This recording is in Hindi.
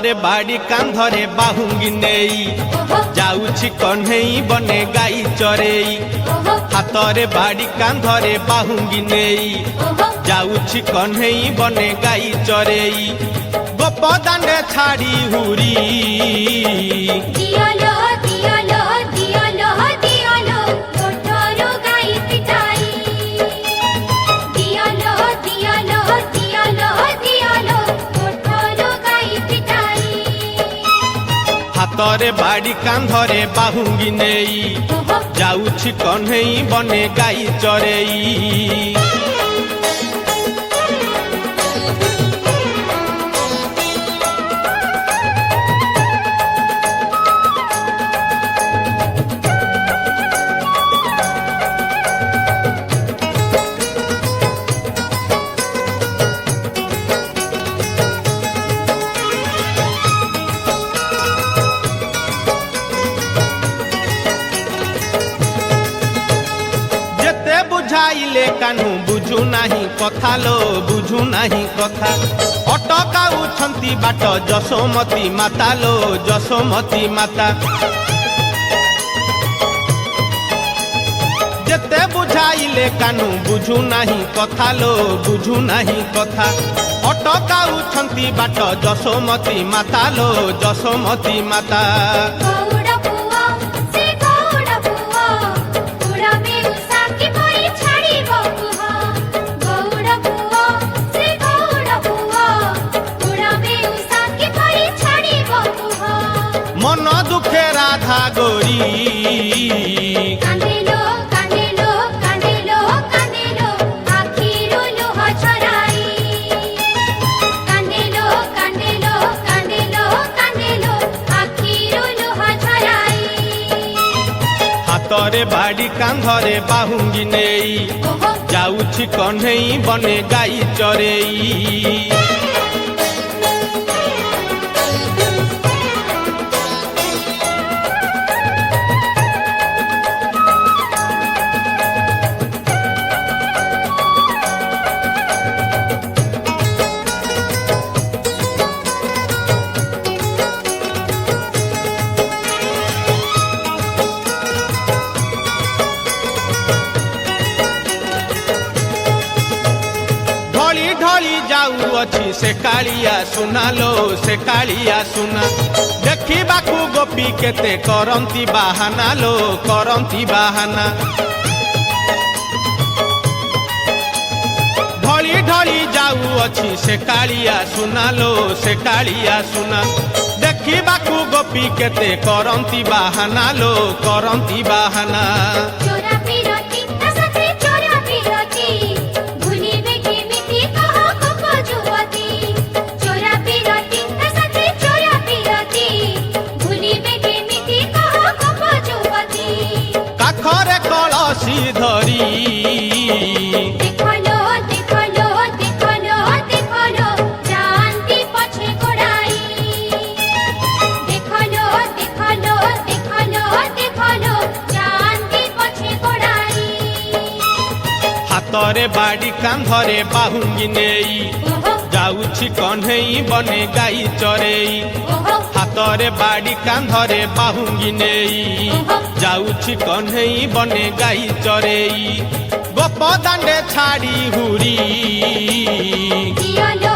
हातरे बाड़ी कांधरे बाहुंगी नेई जाउछि कन्हई बने गाई चरेई। हातरे बाड़ी कांधरे बाहुंगी नेई जाउछि कन्हई बने गाई चरेई। गोप दांडे छाड़ी हुरी दियालो दियालो दियालो दियालो कोठरो गाई पिटाई। दियालो दियालो दियालो दियालो कोठरो गाई पिटाई। हातरे बाड़ी कांधरे बाहुंगी नेई जाउछि कन्हई बने गाई चरेई। बुझाइले कान्हू बुझू नाही कथा लो बुझू नाही कथा। अटकाउछंती बाट जशोमती माता लो जशोमती माता। जेते बुझाइले कान्हू बुझू नाही कथा लो बुझू नाही कथा। अटकाउछंती बाट जशोमती माता लो जशोमती माता। मन दुखे राधा गोरी कांदेलो कांदेलो कांदेलो कांदेलो आखिरो लोह छराई। कांदेलो कांदेलो कांदेलो कांदेलो आखिरो लोह छराई। हातरे बाड़ी कांधरे बाहुंगी नेई जाउछि कन्हई बने गाई चरेई। ढली जाऊ अच्छी से कालिया सुना लो से कालिया सुना। देखिबाकू गोपी केते करंती बाहाना लो करंती बाहाना। ढली ढली जाऊ अच्छी से कालिया सुना लो से कालिया सुना। देखिबाकू गोपी केते करंती बाहाना लो करंती बाहाना। धरी देखलो देखलो देखलो देखलो जानती पछे कोड़ाई। देखलो देखलो देखलो देखलो जानती पछे कोड़ाई। हातरे बाड़ी कांधरे बाहुंगी नेई जाउछि कन्हई बने गाई चरेई। हातरे बाड़ी कांधरे बाहुंगी नेई जाउछि कन्हई बने गाई चरेई। गोप दांडे छाड़ी हुरी दियालो